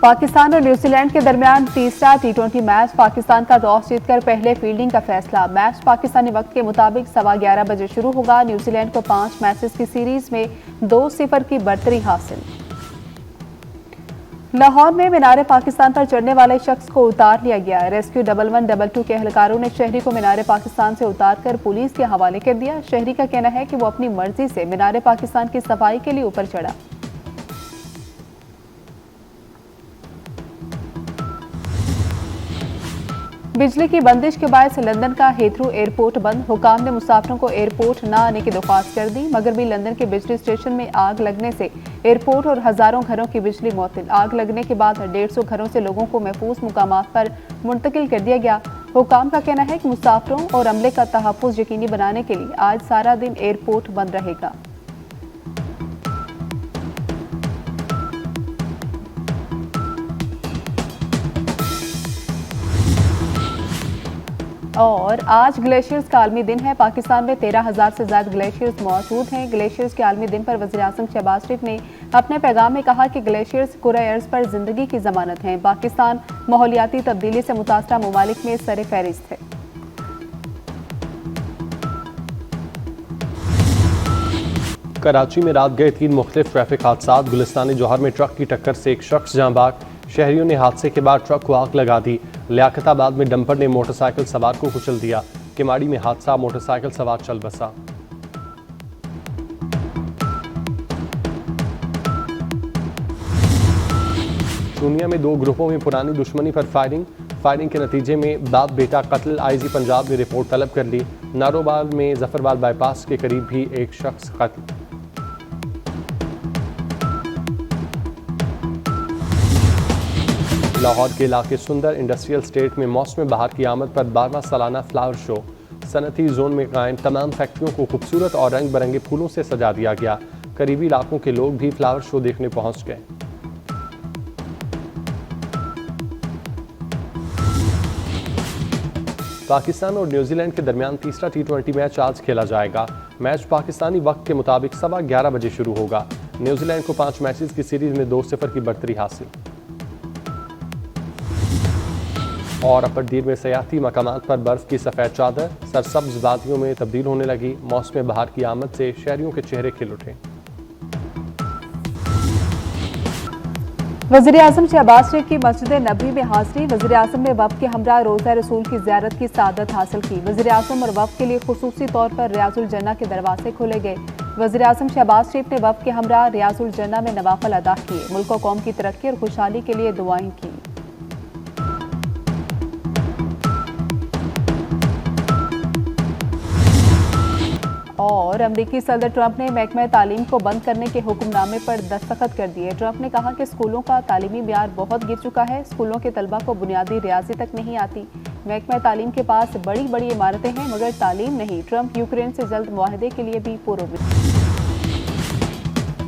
पाकिस्तान और न्यूजीलैंड के दरमियान तीसरा टी20 मैच। पाकिस्तान का टॉस जीतकर पहले फील्डिंग का फैसला। मैच पाकिस्तानी वक्त के मुताबिक 11:15 बजे शुरू होगा। न्यूजीलैंड को 5 मैचेस की सीरीज में 2-0 की बढ़तरी हासिल। लाहौर में मीनारे पाकिस्तान पर चढ़ने वाले शख्स को उतार लिया गया। रेस्क्यू 1112 के एहलकारों ने शहरी को मीनारे पाकिस्तान से उतारकर पुलिस के हवाले कर दिया। शहरी का कहना है कि वो अपनी मर्जी से मीनारे पाकिस्तान की सफाई के लिए ऊपर चढ़ा। बिजली की बंदिश के बायस लंदन का हेथ्रू एयरपोर्ट बंद। हुकाम ने मुसाफिरों को एयरपोर्ट न आने की दरख्वास्त कर दी, मगर भी लंदन के बिजली स्टेशन में आग लगने से एयरपोर्ट और हजारों घरों की बिजली मुअत्तल। आग लगने के बाद 150 घरों से लोगों को महफूज मुकामात पर मुंतकिल कर दिया गया। हुकाम का कहना है कि मुसाफिरों और अमले का तहफ़्फ़ुज़ यकीनी बनाने के लिए आज सारा दिन एयरपोर्ट बंद रहेगा। और आज ग्लेशियर्स का आलमी दिन है। पाकिस्तान में 13,000 से ज्यादा ग्लेशियर्स मौजूद हैं। ग्लेशियर्स के आलमी दिन पर वज़ीर-ए-आज़म शहबाज शरीफ ने अपने पैगाम में कहा कि ग्लेशियर्स कुरे अर्ज़ पर जिंदगी की जमानत हैं। पाकिस्तान माहौलियाती तब्दीली से मुतासरा ममालिक में सर फहरिस्त है। कराची में रात गए 3 मुख्तलिफ ट्रैफिक हादसा। गुलिस्तान जौहर में ट्रक की टक्कर से एक शख्स जाँ बाग। शहरियों ने हादसे के बाद ट्रक को आग लगा दी। लियाकताबाद में डंपर ने मोटरसाइकिल सवार को कुचल दिया। किमाड़ी में हादसा, मोटरसाइकिल सवार चल बसा। दुनिया में 2 ग्रुपों में पुरानी दुश्मनी पर फायरिंग के नतीजे में बाप बेटा कत्ल। आईजी पंजाब ने रिपोर्ट तलब कर ली। नारोबाग में जफरवाल बाईपास के करीब भी एक शख्स कत्ल। लाहौर के इलाके सुंदर इंडस्ट्रियल स्टेट में मौसम बहार की आमद पर 12वां सालाना फ्लावर शो। सनती जोन में कायम तमाम फैक्ट्रियों को खूबसूरत और रंग बिरंगे फूलों से सजा दिया गया। करीबी इलाकों के लोग भी फ्लावर शो देखने पहुंच गए। पाकिस्तान और न्यूजीलैंड के दरमियान तीसरा टी20 मैच आज खेला जाएगा। मैच पाकिस्तानी वक्त के मुताबिक 11:15 बजे शुरू होगा। न्यूजीलैंड को 5 मैचेस की सीरीज में 2-0 की बढ़तरी हासिल। और अपरदीर में सयाहती मकामात पर बर्फ की सफ़ेद चादर सरसब्ज वादियों में तब्दील होने लगी। मौसम बहार की आमद से शहरियों के चेहरे खिल उठे। वज़ीर-ए-आज़म शहबाज शरीफ की मस्जिद नबी में हाजिरी। वज़ीर-ए-आज़म ने वफ़द के हमरा रोज़ा रसूल की ज़ियारत की सआदत हासिल की। वज़ीर-ए-आज़म और वफ़द के लिए खुसूसी तौर पर रियाजुल जन्ना के दरवाजे खोले गए। वज़ीर-ए-आज़म शहबाज शरीफ ने वफ़द के हमरा रियाजुल जन्ना में नवाफिल अदा किए। मुल्क और कौम की तरक्की और खुशहाली के लिए दुआएं की। और अमरीकी सदर ट्रंप ने महकमा तालीम को बंद करने के हुक्मनामे पर दस्तखत कर दिए। ट्रंप ने कहा कि स्कूलों का तालीमी म्यार बहुत गिर चुका है। स्कूलों के तलबा को बुनियादी रियाजी तक नहीं आती। महकमा तालीम के पास बड़ी बड़ी इमारतें हैं मगर तालीम नहीं। ट्रंप यूक्रेन से जल्द मुआहदे के लिए भी पुरुद।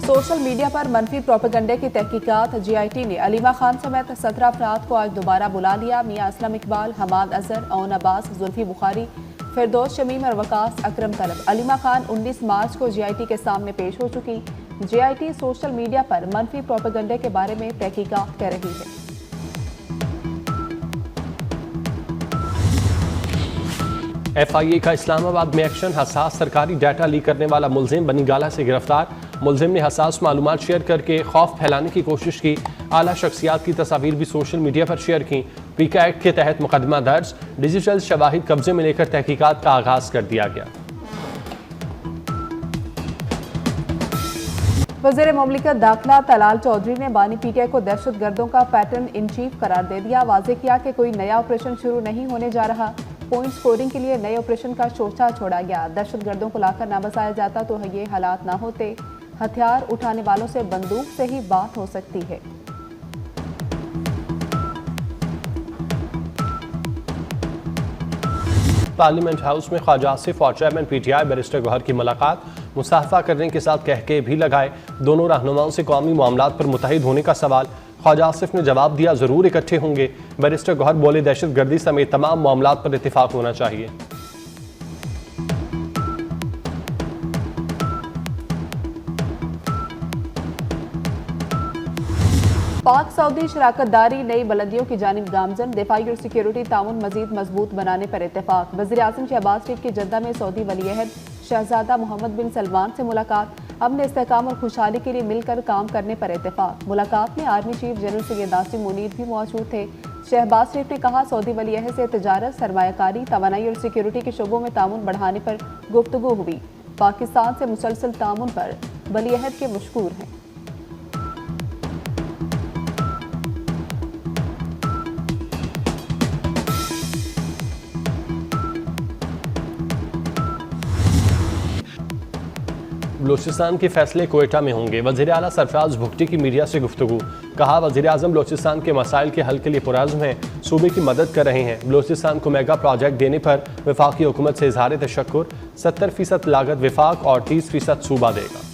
सोशल मीडिया पर मनफी प्रोपेगंडे की तहकीकात। GIT ने अलीमा खान समेत 17 अफराद को आज दोबारा बुला लिया। मियां असलम इकबाल, हमाद अजहर, ओन अब्बास, जुल्फी बुखारी, फिरदौस शमीम और वकास अकरम तलब। अलीमा खान 19 मार्च को GIT के सामने पेश हो चुकी। GIT सोशल मीडिया पर मनफी प्रोपेगंडे के बारे में तहकीकात कर रही है। FIA का इस्लामाबाद में एक्शन। हसास सरकारी डाटा लीक करने वाला मुलजिम बनीगाला से गिरफ्तार। मुलजिम ने हसास मालूमात शेयर करके खौफ फैलाने की कोशिश की। आला शख्सियात की तस्वीर भी सोशल मीडिया पर शेयर की। पीका एक्ट के तहत मुकदमा दर्ज। डिजिटल शवाहिद कब्जे में लेकर तहकीकात का आगाज कर दिया गया। वज़ीर मुमलिकत दाखिला तलाल चौधरी ने बानी PTI को दहशतगर्दों का पैटर्न इन चीफ करार दे दिया। वाज़ेह किया कि कोई नया ऑपरेशन शुरू नहीं होने जा रहा। पॉइंट स्कोरिंग के लिए नए ऑपरेशन का शोशा छोड़ा गया। दहशतगर्दों को लाकर ना बसाया जाता तो ये हालात ना होते। हथियार उठाने वालों से बंदूक से ही बात हो सकती है। पार्लियामेंट हाउस में ख्वाजा आसिफ और चेयरमैन PTI बैरिस्टर गौहर की मुलाकात। मुसाफा करने के साथ कहके भी लगाए। दोनों रहनुमाओं से कौमी मामलात पर मुत्तहिद होने का सवाल। ख्वाजा आसिफ ने जवाब दिया, जरूर इकट्ठे होंगे। बैरिस्टर गौहर बोले, दहशतगर्दी समेत तमाम मामलात पर इत्तिफाक होना चाहिए। पाक सऊदी शराकतदारी नई बुलंदियों की जानिब गामजन। दिफाई और सिक्योरिटी ताउन मजीद मजबूत बनाने पर इत्तेफाक। वज़ीर आज़म शहबाज शरीफ की जद्दा में सऊदी वली-ए-अहद शहजादा मोहम्मद बिन सलमान से मुलाकात। अमन, इस्तेहकाम और खुशहाली के लिए मिलकर काम करने पर इत्तेफाक। मुलाकात में army chief general Syed Asim Munir भी मौजूद थे। शहबाज शरीफ ने कहा, सऊदी वली-ए-अहद से तिजारत, सरमायाकारी, तवानाई और सिक्योरिटी के शोबों में ताउन बढ़ाने पर गुफ्तगू हुई। पाकिस्तान से मुसलसल ताउन पर वली-ए-अहद के मशकूर हैं। बलूचिस्तान के फैसले कोयटा में होंगे। वज़ीर आला सरफराज भुगटी की मीडिया से गुफ्तगू। कहा, वज़ीर आज़म बलूचिस्तान के मसाइल के हल के लिए पुरअज़्म हैं, सूबे की मदद कर रहे हैं। बलूचिस्तान को मेगा प्रोजेक्ट देने पर वफाकी हुकूमत से इज़हार तशक्कुर। 70% लागत वफाक और 30% सूबा देगा।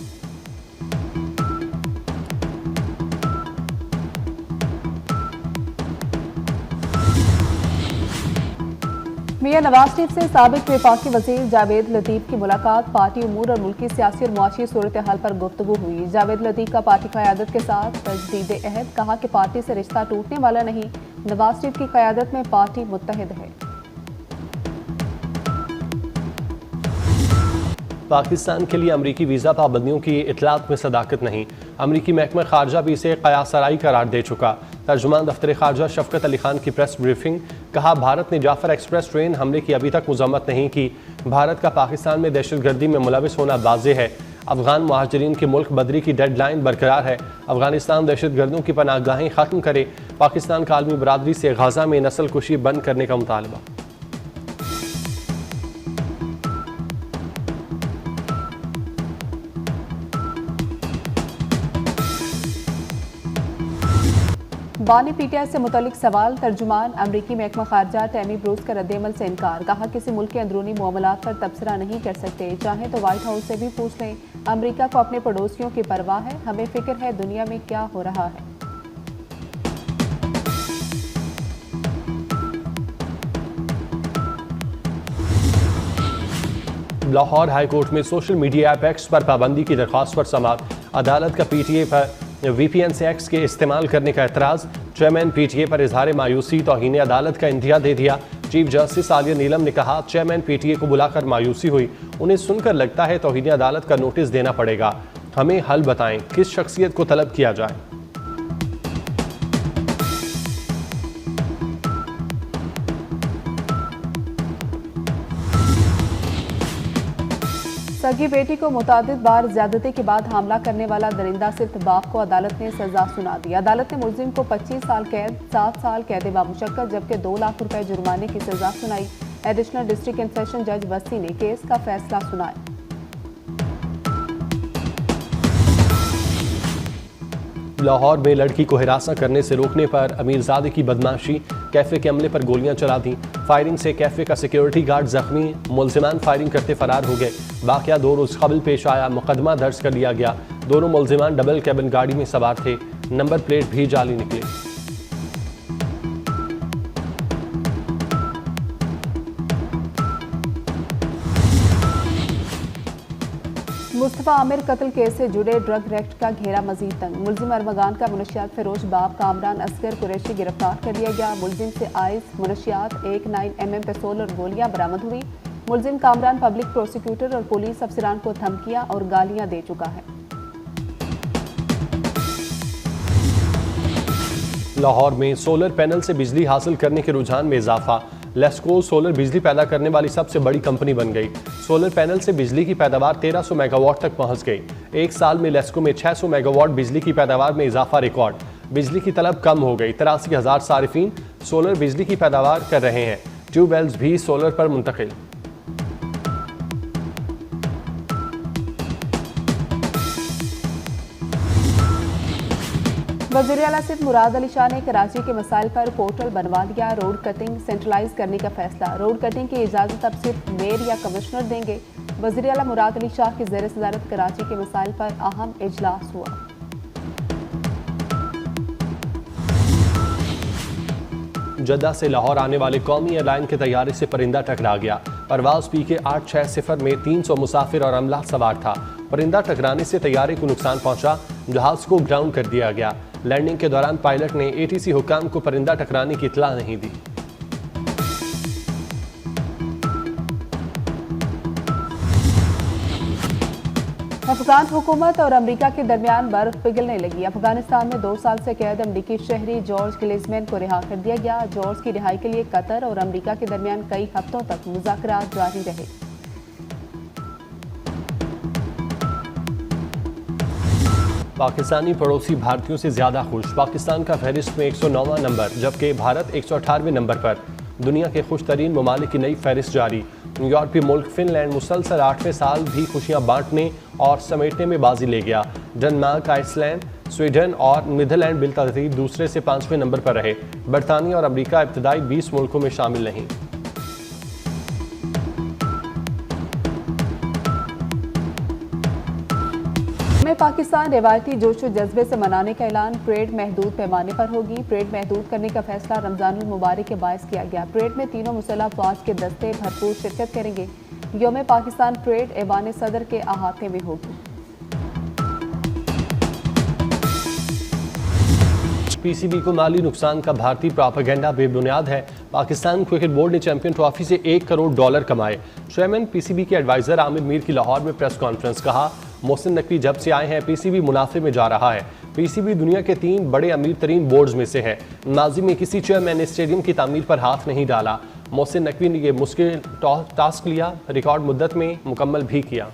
मियां नवाज शरीफ से साबिक वफाकी वजीर जावेद लतीफ की मुलाकात। पार्टी उमूर और मुल्की सियासी और मुआशी सूरत हाल पर गुफ्तगू हुई। जावेद लतीफ का पार्टी क़यादत के साथ तजदीद अहद। कहा कि पार्टी से रिश्ता टूटने वाला नहीं, नवाज शरीफ की क़यादत में पार्टी मुत्तहिद है। पाकिस्तान के लिए अमरीकी वीज़ा पाबंदियों की इतलात में सदाकत नहीं। अमरीकी महकमा खारजा भी इसे क़यासराई करार दे चुका। तर्जुमान दफ्तर खारजा शफकत अली खान की प्रेस ब्रीफिंग। कहा, भारत ने जाफर एक्सप्रेस ट्रेन हमले की अभी तक मजम्मत नहीं की। भारत का पाकिस्तान में दहशतगर्दी में मुलविस होना वाज़ेह है। अफगान महाजरीन की मुल्क बदरी की डेडलाइन बरकरार है। अफगानिस्तान दहशतगर्दों की पनाहगाहें ख़त्म करे। पाकिस्तान का आलमी बरादरी से गाज़ा में नस्ल कुशी बंद करने का मुतालबा। बानी पीटीआई से मुतल्लिक सवाल। तर्जुमान अमरीकी महकमा खारजा टैमी ब्रूस का रद्दअमल से इनकार। कहा, किसी मुल्क के अंदरूनी मामलात पर तबसरा नहीं कर सकते, चाहे तो व्हाइट हाउस से भी पूछ लें। अमरीका को अपने पड़ोसियों की परवाह है, हमें फिक्र है दुनिया में क्या हो रहा है। लाहौर हाई कोर्ट में सोशल मीडिया ऐप एक्स पर पाबंदी की दरख्वास्त पर समाअत। अदालत का पीटीए पर VPN से एक्स के इस्तेमाल करने का एतराज़। चेयरमैन PTA पर इजहार मायूसी तौहीन अदालत का इंदिया दे दिया। चीफ जस्टिस आलिया नीलम ने कहा, चेयरमैन PTA को बुलाकर मायूसी हुई, उन्हें सुनकर लगता है तौहीन अदालत का नोटिस देना पड़ेगा। हमें हल बताएं, किस शख्सियत को तलब किया जाए। सगी बेटी को मुतादिद बार ज्यादती के बाद हमला करने वाला दरिंदा सिर्फ बाप को अदालत ने सजा सुना दी। अदालत ने मुलजिम को 25 साल कैद, 7 साल कैद बामुशक्कत जबकि 2 लाख रुपए जुर्माने की सजा सुनाई। एडिशनल डिस्ट्रिक्ट एंड सेशन जज वसी ने केस का फैसला सुनाया। लाहौर में लड़की को हिरासत करने से रोकने पर अमीरजादे की बदमाशी। कैफे के अमले पर गोलियां चला दी। फायरिंग से कैफे का सिक्योरिटी गार्ड जख्मी। मुलजिमान फायरिंग करते फरार हो गए। वाकया 2 रोज कबल पेश आया। मुकदमा दर्ज कर लिया गया। दोनों मुलजिमान डबल कैबिन गाड़ी में सवार थे। नंबर प्लेट भी जाली निकली। मुस्तफा आमिर कत्ल केस से जुड़े ड्रग रैकेट का घेरा मजीद तंग। मुलजिम अरमगान का मुनशियात फरोश बाप कामरान असगर कुरैशी गिरफ्तार कर लिया गया। मुलजिम से आइस, मुनशियात, 1 9mm पिस्तौल और गोलियां बरामद हुई। मुलजिम कामरान पब्लिक प्रोसिक्यूटर और पुलिस अफसरान को धमकियां और गालियां दे चुका है। लाहौर में सोलर पैनल से बिजली हासिल करने के रुझान में इजाफा। लेस्को सोलर बिजली पैदा करने वाली सबसे बड़ी कंपनी बन गई। सोलर पैनल से बिजली की पैदावार 1300 मेगावाट तक पहुंच गई। एक साल में लेस्को में 600 मेगावाट बिजली की पैदावार में इजाफा रिकॉर्ड। बिजली की तलब कम हो गई। 83,000 सारिफीन सोलर बिजली की पैदावार कर रहे हैं। ट्यूबवेल्स भी सोलर पर मुंतकिल। वज़ीर आला सिर्फ मुराद अली शाह ने कराची के मसाइल पर पोर्टल बनवा दिया। रोड कटिंग सेंट्रलाइज करने का फैसला। रोड कटिंग की इजाज़त अब सिर्फ मेयर या कमिश्नर देंगे। वज़ीर आला मुराद अली शाह की ज़ेर सदारत कराची के मसाइल पर अहम इजलास हुआ। जद्दा से लाहौर आने वाले कौमी एयरलाइन के तैयारे से परिंदा टकरा गया। परवाज PK 860 में 300 मुसाफिर और अमला सवार था। परिंदा टकराने से तैयारे को नुकसान पहुंचा, जहाज को ग्राउंड कर दिया गया। लैंडिंग के दौरान पायलट ने एटीसी हुक्काम को परिंदा टकराने की इत्तला नहीं दी। अफगान हुकूमत और अमेरिका के दरमियान बर्फ पिघलने लगी। अफगानिस्तान में 2 साल से कैद अमेरिकी शहरी जॉर्ज गिलेजमैन को रिहा कर दिया गया। जॉर्ज की रिहाई के लिए कतर और अमेरिका के दरमियान कई हफ्तों तक मुज़ाकरात जारी रहे। पाकिस्तानी पड़ोसी भारतीयों से ज्यादा खुश। पाकिस्तान का फहरिस्त में 109वां नंबर, जबकि भारत 118वें नंबर पर। दुनिया के खुश तरीन ममालिक की नई फहरिस्त जारी। यूरोपीय मुल्क फिनलैंड मुसलसल 8वें साल भी खुशियां बांटने और समेटने में बाजी ले गया। डेनमार्क, आइसलैंड, स्वीडन और नीदरलैंड बिलतरतीब दूसरे से 5वें नंबर पर रहे। बरतानिया और अमेरिका इब्तदाई 20 मुल्कों में शामिल नहीं। में पाकिस्तान रिवायती जोशो जज्बे से मनाने का ऐलान। परेड महदूद पैमाने पर होगी। परेड महदूद करने का फैसला रमजानुल मुबारक के बायस किया गया। परेड में तीनों मुसल्लह अफवाज के दस्ते भरपूर शिरकत करेंगे। यौम पाकिस्तान परेड ऐवान सदर के अहाते में होगी। पीसीबी को माली नुकसान का भारतीय प्रोपेगेंडा बेबुनियाद है। पाकिस्तान क्रिकेट बोर्ड ने चैंपियन ट्रॉफी से $1 करोड़ कमाए। चेयरमैन पीसीबी के एडवाइजर आमिर मीर की लाहौर में प्रेस कॉन्फ्रेंस। कहा, मोहसिन नकवी जब से आए हैं पीसीबी मुनाफे में जा रहा है। पीसीबी दुनिया के 3 बड़े अमीर तरीन बोर्ड्स में से है। माजी में किसी चेयरमैन ने स्टेडियम की तामीर पर हाथ नहीं डाला। मोहसिन नकवी ने यह मुश्किल टास्क लिया, रिकॉर्ड मुद्दत में मुकम्मल भी किया।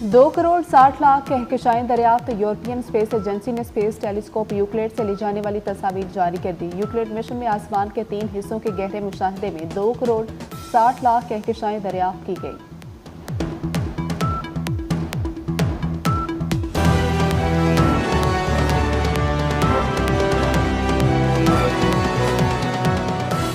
2 करोड़ 60 लाख कहकशाएं दरियाफ्त। यूरोपियन स्पेस एजेंसी ने स्पेस टेलीस्कोप यूक्लिड से ली जाने वाली तस्वीर जारी कर दी। यूक्लिड मिशन में आसमान के 3 हिस्सों के गहरे मुशाहदे में 2 करोड़ 60 लाख कहकशाएं दरियाफ्त की गई।